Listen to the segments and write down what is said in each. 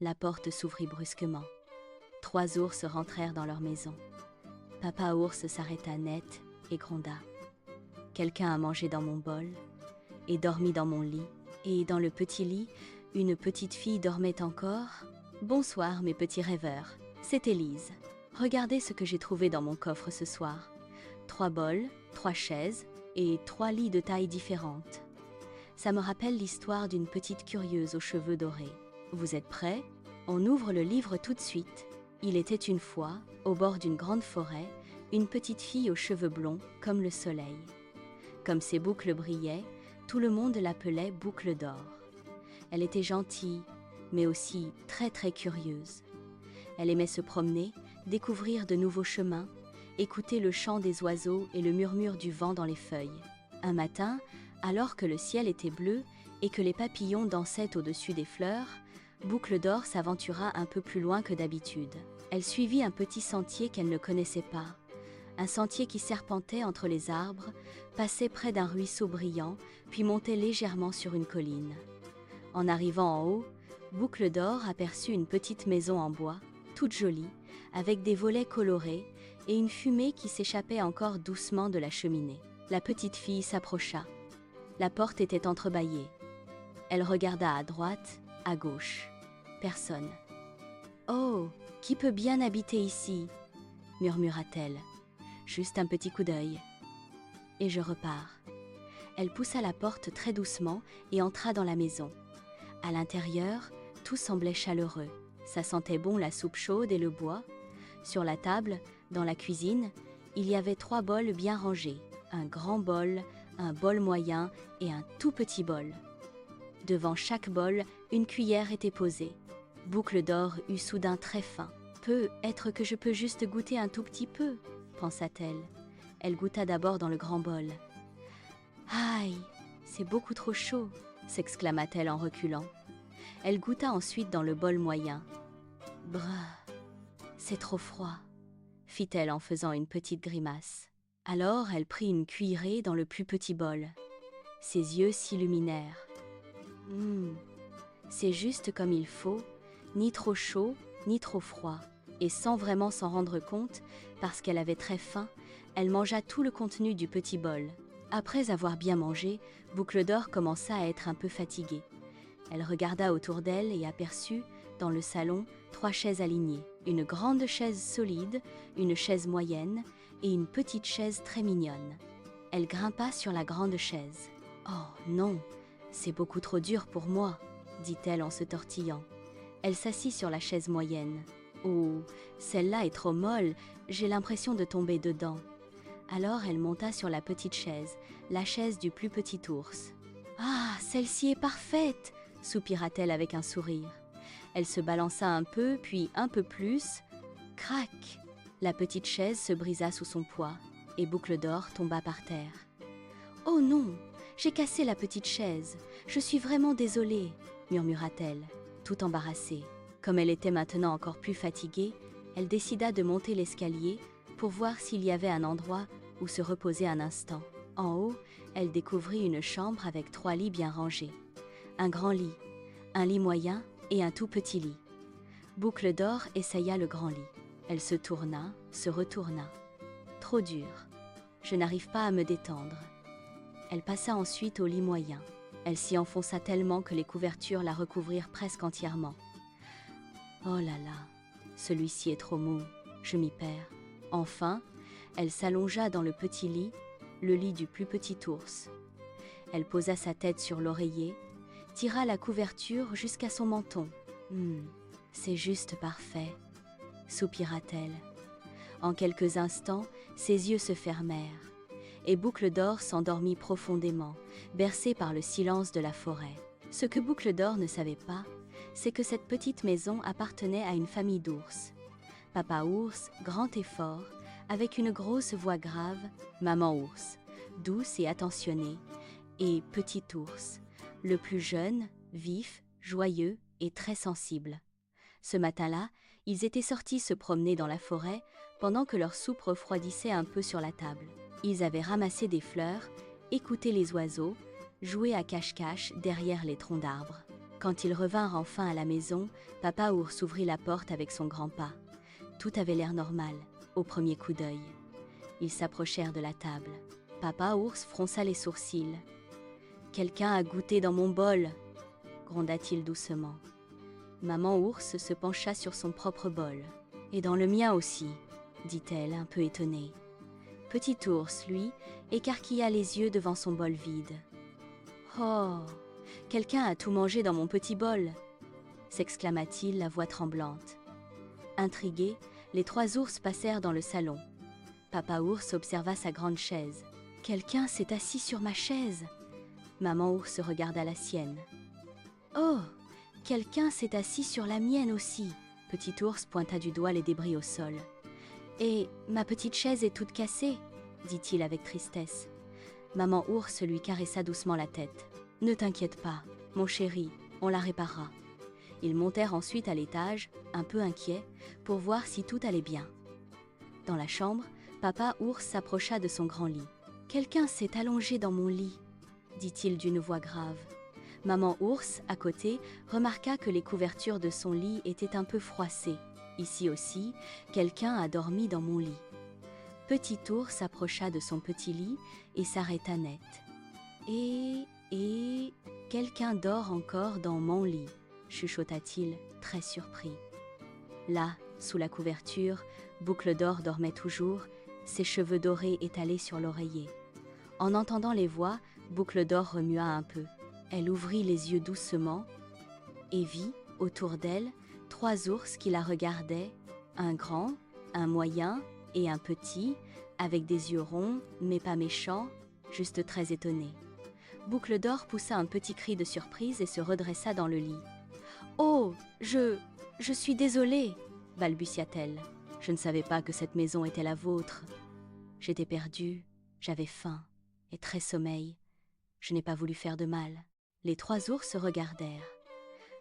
La porte s'ouvrit brusquement. 3 ours rentrèrent dans leur maison. Papa ours s'arrêta net et gronda. Quelqu'un a mangé dans mon bol et dormi dans mon lit. Et dans le petit lit, une petite fille dormait encore. Bonsoir mes petits rêveurs, c'est Élise. Regardez ce que j'ai trouvé dans mon coffre ce soir. 3 bols, 3 chaises et 3 lits de tailles différentes. Ça me rappelle l'histoire d'une petite curieuse aux cheveux dorés. Vous êtes prêts? On ouvre le livre tout de suite. Il était une fois, au bord d'une grande forêt, une petite fille aux cheveux blonds, comme le soleil. Comme ses boucles brillaient, tout le monde l'appelait Boucle d'or. Elle était gentille, mais aussi très très curieuse. Elle aimait se promener, découvrir de nouveaux chemins, écouter le chant des oiseaux et le murmure du vent dans les feuilles. Un matin, alors que le ciel était bleu et que les papillons dansaient au-dessus des fleurs, Boucle d'or s'aventura un peu plus loin que d'habitude. Elle suivit un petit sentier qu'elle ne connaissait pas. Un sentier qui serpentait entre les arbres, passait près d'un ruisseau brillant, puis montait légèrement sur une colline. En arrivant en haut, Boucle d'or aperçut une petite maison en bois, toute jolie, avec des volets colorés et une fumée qui s'échappait encore doucement de la cheminée. La petite fille s'approcha. La porte était entrebâillée. Elle regarda à droite, à gauche. Personne. « Oh, qui peut bien habiter ici ?» murmura-t-elle. « Juste un petit coup d'œil. » Et je repars. Elle poussa la porte très doucement et entra dans la maison. À l'intérieur, tout semblait chaleureux. Ça sentait bon la soupe chaude et le bois. Sur la table, dans la cuisine, il y avait 3 bols bien rangés. Un grand bol, un bol moyen et un tout petit bol. Devant chaque bol, une cuillère était posée. Boucle d'or eut soudain très faim. « Peut-être que je peux juste goûter un tout petit peu » pensa-t-elle. Elle goûta d'abord dans le grand bol. « Aïe, c'est beaucoup trop chaud » s'exclama-t-elle en reculant. Elle goûta ensuite dans le bol moyen. « Brrr, c'est trop froid » fit-elle en faisant une petite grimace. Alors elle prit une cuillerée dans le plus petit bol. Ses yeux s'illuminèrent. C'est juste comme il faut, ni trop chaud, ni trop froid. » Et sans vraiment s'en rendre compte, parce qu'elle avait très faim, elle mangea tout le contenu du petit bol. Après avoir bien mangé, Boucle d'or commença à être un peu fatiguée. Elle regarda autour d'elle et aperçut, dans le salon, 3 chaises alignées. Une grande chaise solide, une chaise moyenne et une petite chaise très mignonne. Elle grimpa sur la grande chaise. « Oh non, c'est beaucoup trop dur pour moi » dit-elle en se tortillant. Elle s'assit sur la chaise moyenne. « Oh, celle-là est trop molle, j'ai l'impression de tomber dedans. » Alors elle monta sur la petite chaise, la chaise du plus petit ours. « Ah, celle-ci est parfaite !» soupira-t-elle avec un sourire. Elle se balança un peu, puis un peu plus. Crac! La petite chaise se brisa sous son poids, et Boucle d'or tomba par terre. « Oh non, j'ai cassé la petite chaise, je suis vraiment désolée » murmura-t-elle, tout embarrassée. Comme elle était maintenant encore plus fatiguée, elle décida de monter l'escalier pour voir s'il y avait un endroit où se reposer un instant. En haut, elle découvrit une chambre avec 3 lits bien rangés. Un grand lit, un lit moyen et un tout petit lit. Boucle d'or essaya le grand lit. Elle se tourna, se retourna. Trop dur. Je n'arrive pas à me détendre. Elle passa ensuite au lit moyen. Elle s'y enfonça tellement que les couvertures la recouvrirent presque entièrement. Oh là là, celui-ci est trop mou, je m'y perds. Enfin, elle s'allongea dans le petit lit, le lit du plus petit ours. Elle posa sa tête sur l'oreiller, tira la couverture jusqu'à son menton. « C'est juste parfait » soupira-t-elle. En quelques instants, ses yeux se fermèrent, et Boucle d'or s'endormit profondément, bercée par le silence de la forêt. Ce que Boucle d'or ne savait pas, c'est que cette petite maison appartenait à une famille d'ours. Papa ours, grand et fort, avec une grosse voix grave, maman ours, douce et attentionnée, et petit ours, le plus jeune, vif, joyeux et très sensible. Ce matin-là, ils étaient sortis se promener dans la forêt pendant que leur soupe refroidissait un peu sur la table. Ils avaient ramassé des fleurs, écouté les oiseaux, joué à cache-cache derrière les troncs d'arbres. Quand ils revinrent enfin à la maison, Papa Ours ouvrit la porte avec son grand pas. Tout avait l'air normal, au premier coup d'œil. Ils s'approchèrent de la table. Papa Ours fronça les sourcils. « Quelqu'un a goûté dans mon bol !» gronda-t-il doucement. Maman Ours se pencha sur son propre bol. « Et dans le mien aussi !» dit-elle, un peu étonnée. Petit Ours, lui, écarquilla les yeux devant son bol vide. « Oh, quelqu'un a tout mangé dans mon petit bol !» s'exclama-t-il, la voix tremblante. Intrigués, les 3 ours passèrent dans le salon. Papa Ours observa sa grande chaise. « Quelqu'un s'est assis sur ma chaise !» Maman Ours regarda la sienne. « Oh, quelqu'un s'est assis sur la mienne aussi !» Petit Ours pointa du doigt les débris au sol. « Et ma petite chaise est toute cassée !» dit-il avec tristesse. Maman Ours lui caressa doucement la tête. « Ne t'inquiète pas, mon chéri, on la réparera. » Ils montèrent ensuite à l'étage, un peu inquiets, pour voir si tout allait bien. Dans la chambre, Papa Ours s'approcha de son grand lit. « Quelqu'un s'est allongé dans mon lit !» dit-il d'une voix grave. Maman Ours, à côté, remarqua que les couvertures de son lit étaient un peu froissées. Ici aussi, quelqu'un a dormi dans mon lit. Petit Ours s'approcha de son petit lit et s'arrêta net. Et quelqu'un dort encore dans mon lit, chuchota-t-il, très surpris. Là, sous la couverture, Boucle d'Or dormait toujours, ses cheveux dorés étalés sur l'oreiller. En entendant les voix, Boucle d'Or remua un peu. Elle ouvrit les yeux doucement et vit, autour d'elle, 3 ours qui la regardaient, un grand, un moyen et un petit, avec des yeux ronds, mais pas méchants, juste très étonnés. Boucle d'Or poussa un petit cri de surprise et se redressa dans le lit. « Oh, je suis désolée !» balbutia-t-elle. « Je ne savais pas que cette maison était la vôtre. J'étais perdue, j'avais faim et très sommeil. Je n'ai pas voulu faire de mal. » Les 3 ours se regardèrent.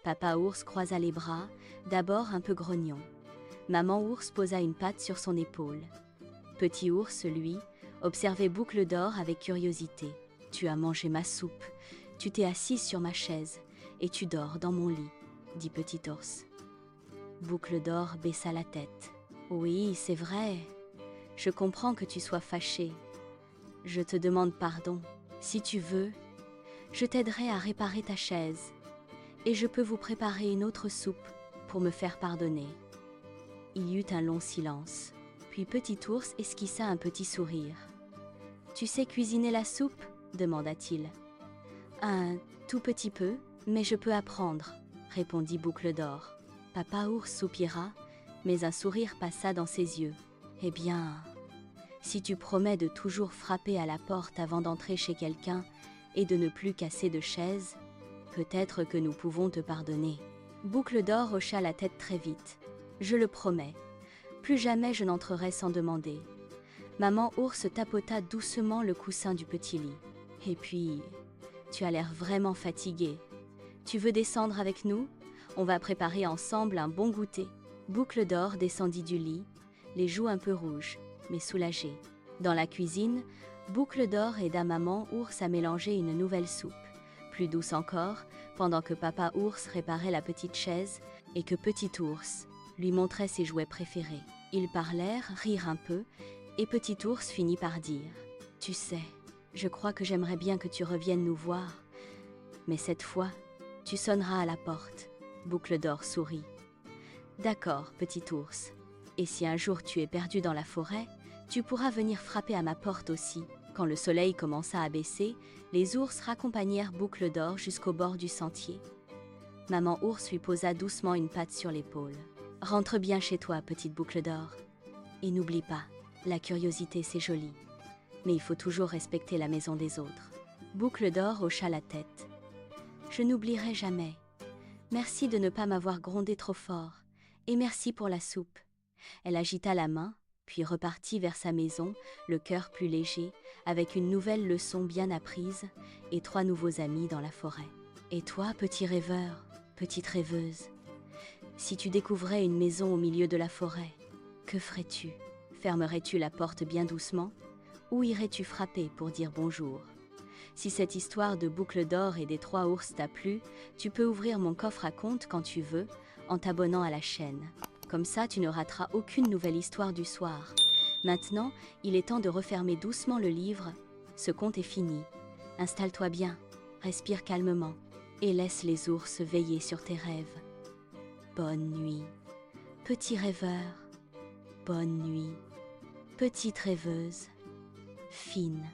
Papa Ours croisa les bras, d'abord un peu grognon. Maman Ours posa une patte sur son épaule. Petit Ours, lui, observait Boucle d'Or avec curiosité. « Tu as mangé ma soupe, tu t'es assise sur ma chaise et tu dors dans mon lit, » dit Petit Ours. Boucle d'Or baissa la tête. « Oui, c'est vrai. Je comprends que tu sois fâché. Je te demande pardon. Si tu veux, je t'aiderai à réparer ta chaise et je peux vous préparer une autre soupe pour me faire pardonner. » Il y eut un long silence. Puis Petit Ours esquissa un petit sourire. « Tu sais cuisiner la soupe ?» demanda-t-il. « Un tout petit peu, mais je peux apprendre, » répondit Boucle d'Or. Papa Ours soupira, mais un sourire passa dans ses yeux. « Eh bien, si tu promets de toujours frapper à la porte avant d'entrer chez quelqu'un et de ne plus casser de chaise, peut-être que nous pouvons te pardonner. » Boucle d'Or hocha la tête très vite. « Je le promets. Plus jamais je n'entrerai sans demander. » Maman Ours tapota doucement le coussin du petit lit. « Et puis, tu as l'air vraiment fatigué. Tu veux descendre avec nous ? On va préparer ensemble un bon goûter. » Boucle d'Or descendit du lit, les joues un peu rouges, mais soulagée. Dans la cuisine, Boucle d'Or aida Maman Ours à mélanger une nouvelle soupe, plus douce encore, pendant que Papa Ours réparait la petite chaise et que Petit Ours lui montrait ses jouets préférés. Ils parlèrent, rirent un peu, et Petit Ours finit par dire « Tu sais, je crois que j'aimerais bien que tu reviennes nous voir, mais cette fois, tu sonneras à la porte. » Boucle d'Or sourit. « D'accord, Petit Ours. Et si un jour tu es perdu dans la forêt, tu pourras venir frapper à ma porte aussi. » Quand le soleil commença à baisser, les ours raccompagnèrent Boucle d'Or jusqu'au bord du sentier. Maman Ours lui posa doucement une patte sur l'épaule. « Rentre bien chez toi, petite Boucle d'Or. Et n'oublie pas, la curiosité c'est joli, mais il faut toujours respecter la maison des autres. » Boucle d'Or hocha la tête. « Je n'oublierai jamais. Merci de ne pas m'avoir grondé trop fort, et merci pour la soupe. » Elle agita la main, puis repartit vers sa maison, le cœur plus léger, avec une nouvelle leçon bien apprise et 3 nouveaux amis dans la forêt. Et toi, petit rêveur, petite rêveuse, si tu découvrais une maison au milieu de la forêt, que ferais-tu ? Fermerais-tu la porte bien doucement ? Ou irais-tu frapper pour dire bonjour ? Si cette histoire de boucle d'or et des 3 ours t'a plu, tu peux ouvrir mon coffre à contes quand tu veux, en t'abonnant à la chaîne. Comme ça, tu ne rateras aucune nouvelle histoire du soir. Maintenant, il est temps de refermer doucement le livre. Ce conte est fini. Installe-toi bien, respire calmement et laisse les ours veiller sur tes rêves. Bonne nuit, petit rêveur. Bonne nuit, petite rêveuse, fine.